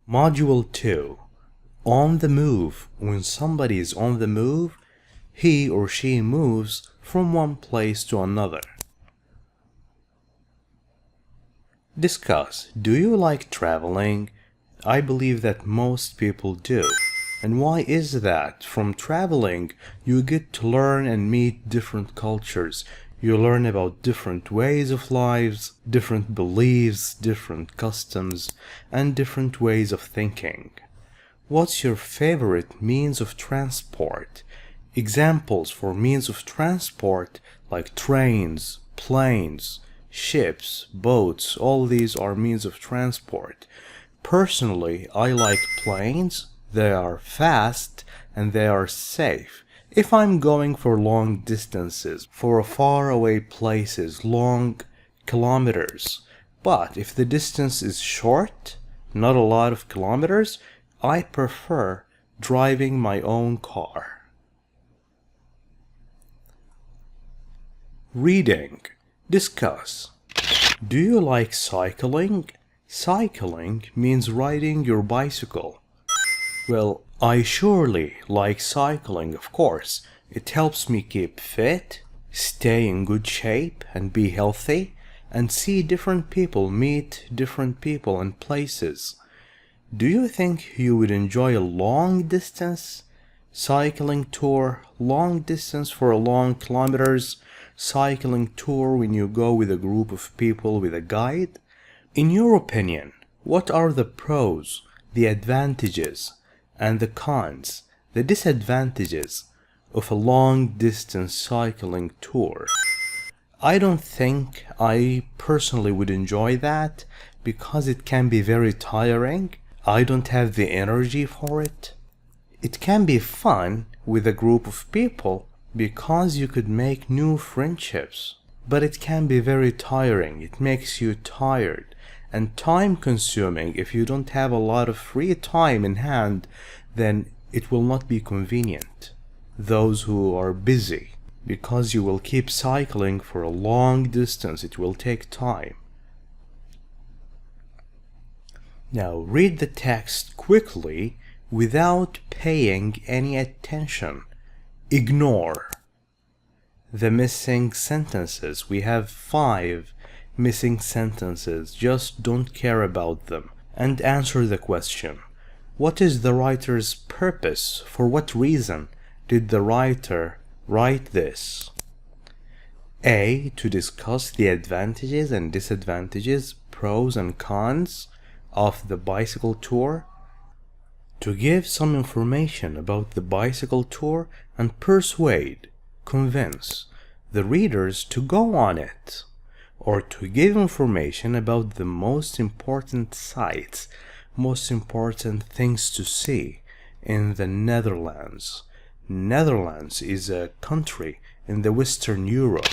Module 2. On the move. When somebody is on the move, he or she moves from one place to another. Discuss. Do you like traveling? I believe that most people do. And why is that? From traveling, you get to learn and meet different cultures. You learn about different ways of lives, different beliefs, different customs, and different ways of thinking. What's your favorite means of transport? Examples for means of transport like trains, planes, ships, boats, all these are means of transport. Personally, I like planes. They are fast and they are safe. If I'm going for long distances, for far away places, long kilometers. But if the distance is short, not a lot of kilometers, I prefer driving my own car. Reading. Discuss. Do you like cycling? Cycling means riding your bicycle. Well, I surely like cycling, of course. It helps me keep fit, stay in good shape, and be healthy, and see different people, meet different people and places. Do you think you would enjoy a long distance cycling tour, long distance for long kilometers, cycling tour when you go with a group of people with a guide? In your opinion, what are the pros, the advantages, and the cons, the disadvantages of a long distance cycling tour? I don't think I personally would enjoy that because it can be very tiring. I don't have the energy for it. It can be fun with a group of people because you could make new friendships, but it can be very tiring. It makes you tired and time consuming. If you don't have a lot of free time in hand, then it will not be convenient. Those who are busy, because you will keep cycling for a long distance, it will take time. Now read the text quickly without paying any attention. Ignore the missing sentences. We have 5 missing sentences. Just don't care about them and answer the question. What is the writer's purpose? For what reason did the writer write this? A. To discuss the advantages and disadvantages, pros and cons of the bicycle tour. To give some information about the bicycle tour and persuade, convince the readers to go on it. Or to give information about the most important sites, most important things to see in the Netherlands. Netherlands is a country in the Western Europe.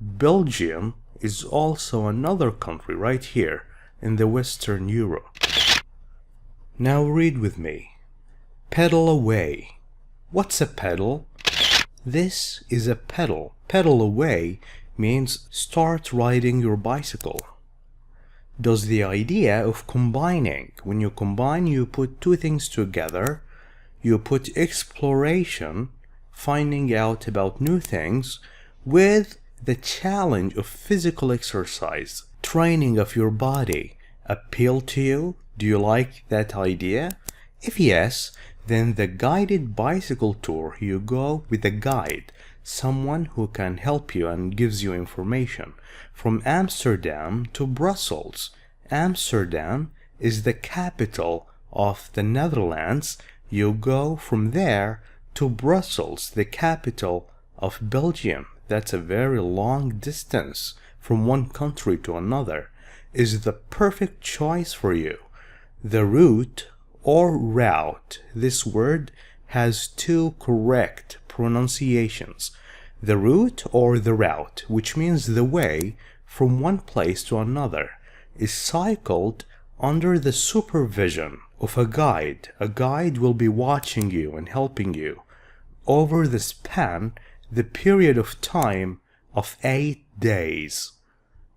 Belgium is also another country right here in the Western Europe. Now read with me. Pedal away. What's a pedal? This is a pedal. Pedal away means start riding your bicycle. Does the idea of combining, when you combine, you put 2 things together, you put exploration, finding out about new things, with the challenge of physical exercise, training of your body, appeal to you? Do you like that idea? If yes, then the guided bicycle tour, you go with a guide, someone who can help you and gives you information. From Amsterdam to Brussels. Amsterdam is the capital of the Netherlands. You go from there to Brussels, the capital of Belgium. That's a very long distance from one country to another. Is the perfect choice for you. The route or route, this word has 2 correct pronunciations. The route or the route, which means the way from one place to another, is cycled under the supervision of a guide. A guide will be watching you and helping you over the span, the period of time of 8 days.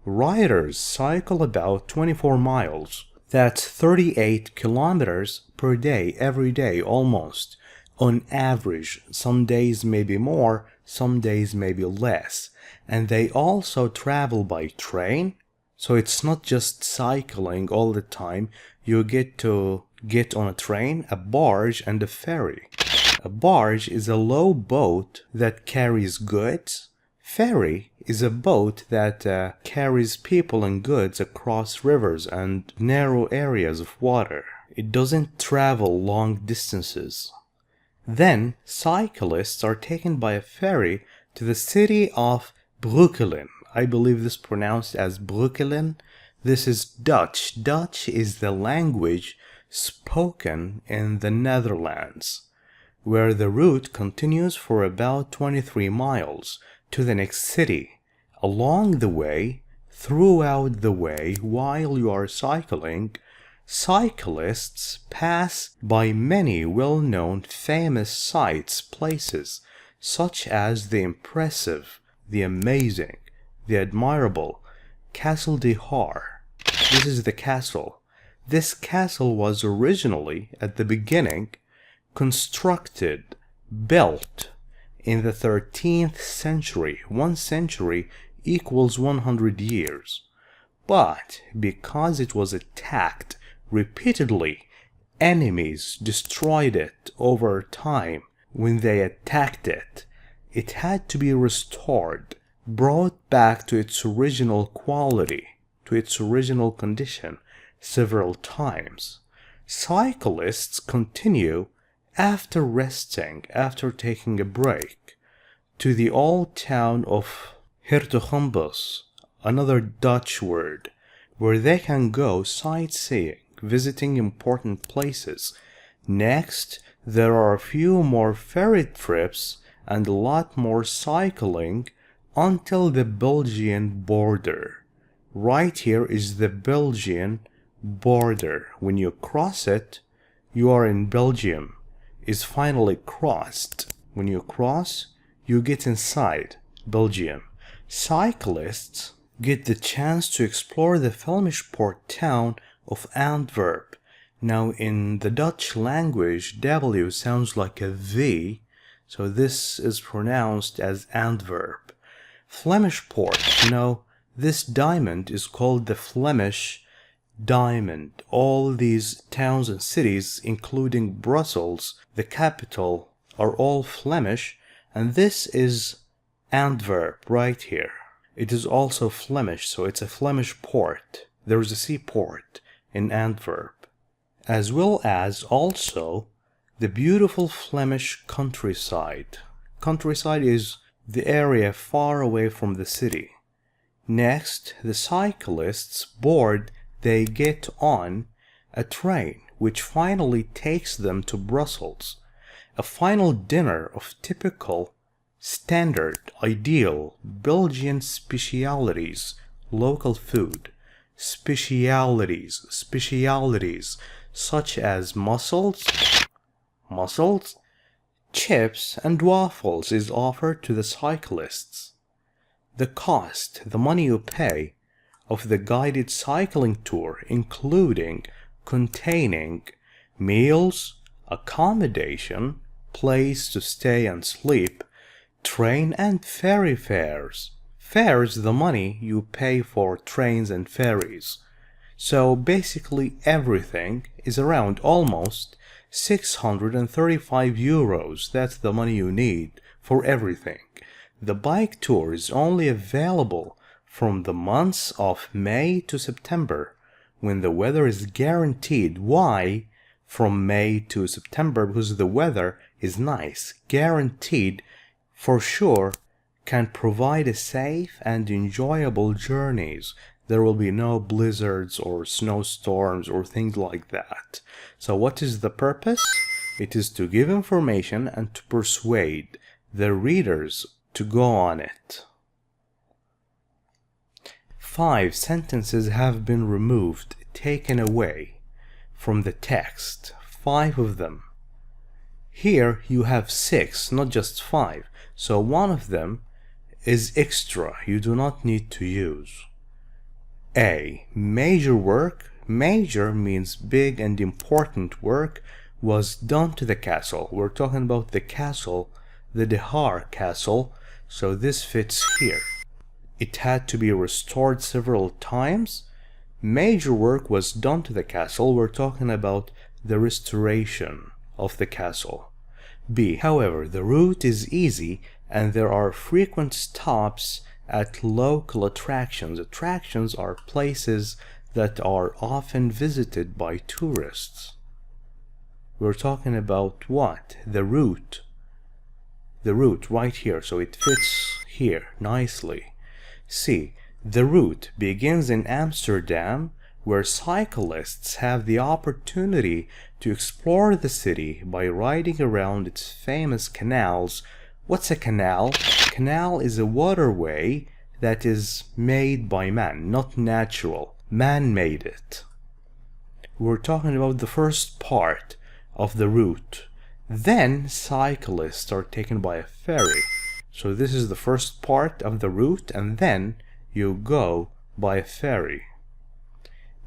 Riders cycle about 24 miles That's 38 kilometers per day, every day almost. On average, some days maybe more, some days maybe less. And they also travel by train, so it's not just cycling all the time. You get to get on a train, a barge, and a ferry. A barge is a low boat that carries goods. Ferry is a boat that carries people and goods across rivers and narrow areas of water. It doesn't travel long distances. Then, cyclists are taken by a ferry to the city of Brooklyn. I believe this is pronounced as Brooklyn. This is Dutch. Dutch is the language spoken in the Netherlands, where the route continues for about 23 miles to the next city. Along the way, throughout the way, while you are cycling, cyclists pass by many well-known famous sites, places, such as the impressive, the amazing, the admirable Castle de Har. This is the castle. This castle was originally, at the beginning, constructed, built in the 13th century. 1 century equals 100 years. But because it was attacked repeatedly, enemies destroyed it over time. When they attacked it, it had to be restored, brought back to its original quality, to its original condition, several times. Cyclists continue after resting, after taking a break, to the old town of Hertogenbosch, another Dutch word, where they can go sightseeing, visiting important places. Next, there are a few more ferry trips and a lot more cycling until the Belgian border. Right here is the Belgian border. When you cross it, you are in Belgium. Is finally crossed. When you cross, you get inside Belgium. Cyclists get the chance to explore the Flemish port town of Antwerp. Now in the Dutch language, W sounds like a V, so this is pronounced as Antwerp. Flemish port, this diamond is called the Flemish diamond. All these towns and cities, including Brussels, the capital, are all Flemish, and this is Antwerp right here. It is also Flemish, so it's a Flemish port. There is a seaport in Antwerp, as well as also the beautiful Flemish countryside. Countryside is the area far away from the city. Next, the cyclists board, they get on a train which finally takes them to Brussels. A final dinner of typical, standard, ideal Belgian specialities, local food. Specialities such as mussels, chips and waffles is offered to the cyclists. The cost, the money you pay, of the guided cycling tour, containing meals, accommodation, place to stay and sleep, train and ferry fares. Fares, the money you pay for trains and ferries. So basically everything is around almost 635 euros. That's the money you need for everything. The bike tour is only available from the months of May to September, when the weather is guaranteed. Why from May to September? Because the weather is nice, guaranteed, for sure, can provide a safe and enjoyable journeys. There will be no blizzards or snowstorms or things like that. So what is the purpose? It is to give information and to persuade the readers to go on it. 5 sentences have been removed, taken away from the text. 5 of them. Here you have 6, not just 5. So one of them is extra, you do not need to use. A. Major work Major means big and important work was done to the castle. We're talking about the castle, the Dihar castle, so this fits here. It had to be restored several times. Major work was done to the castle. We're talking about the restoration of the castle. B. However, the route is easy and there are frequent stops at local attractions. Attractions are places that are often visited by tourists. We're talking about what? The route. The route right here, so it fits here nicely. C. The route begins in Amsterdam, where cyclists have the opportunity to explore the city by riding around its famous canals. What's a canal? A canal is a waterway that is made by man, not natural. Man made it. We're talking about the first part of the route. Then cyclists are taken by a ferry. So this is the first part of the route, and then you go by a ferry.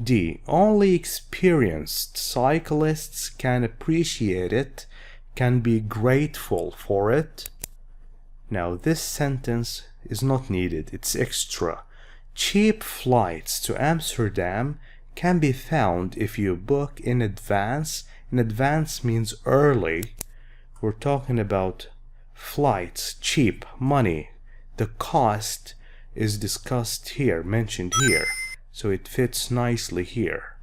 D. Only experienced cyclists can appreciate it, can be grateful for it. Now this sentence is not needed, it's extra. Cheap flights to Amsterdam can be found if you book in advance. In advance means early. We're talking about flights, cheap, money. The cost is discussed here, mentioned here, so it fits nicely here.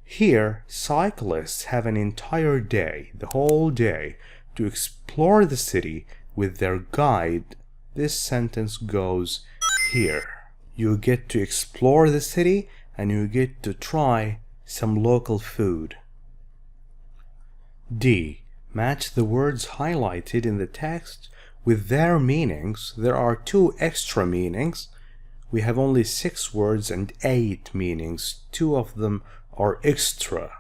Here, cyclists have an entire day, the whole day, to explore the city with their guide. This sentence goes here. You get to explore the city and you get to try some local food. D. Match the words highlighted in the text with their meanings. There are 2 extra meanings. We have only 6 words and 8 meanings. 2 of them are extra.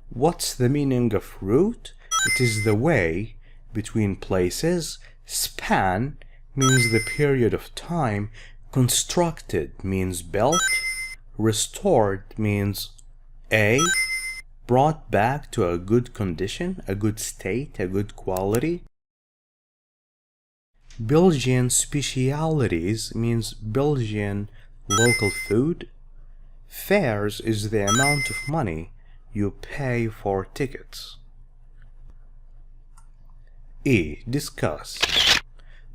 What's the meaning of route? It is the way between places. Span means the period of time. Constructed means built. Restored means A. Brought back to a good condition, a good state, a good quality. Belgian specialities means Belgian local food. Fares is the amount of money you pay for tickets. E. Discuss.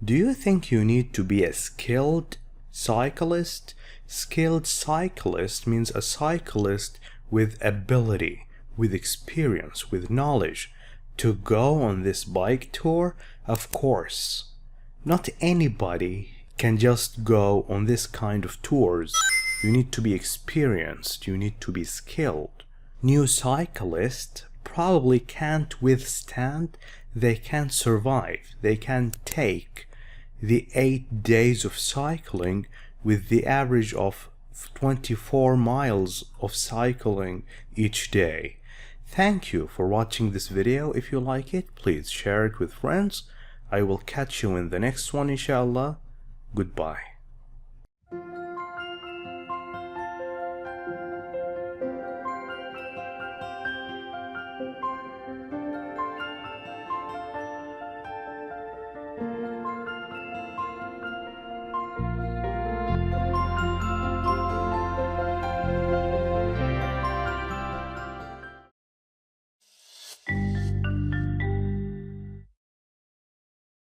Do you think you need to be a skilled cyclist? Skilled cyclist means a cyclist with ability, with experience, with knowledge to go on this bike tour. Of course, not anybody can just go on this kind of tours. You need to be experienced, you need to be skilled. New cyclists probably can't withstand, they can't survive, they can't take the 8 days of cycling with the average of 24 miles of cycling each day. Thank you for watching this video. If you like it, please share it with friends. I will catch you in the next one, inshallah. Goodbye.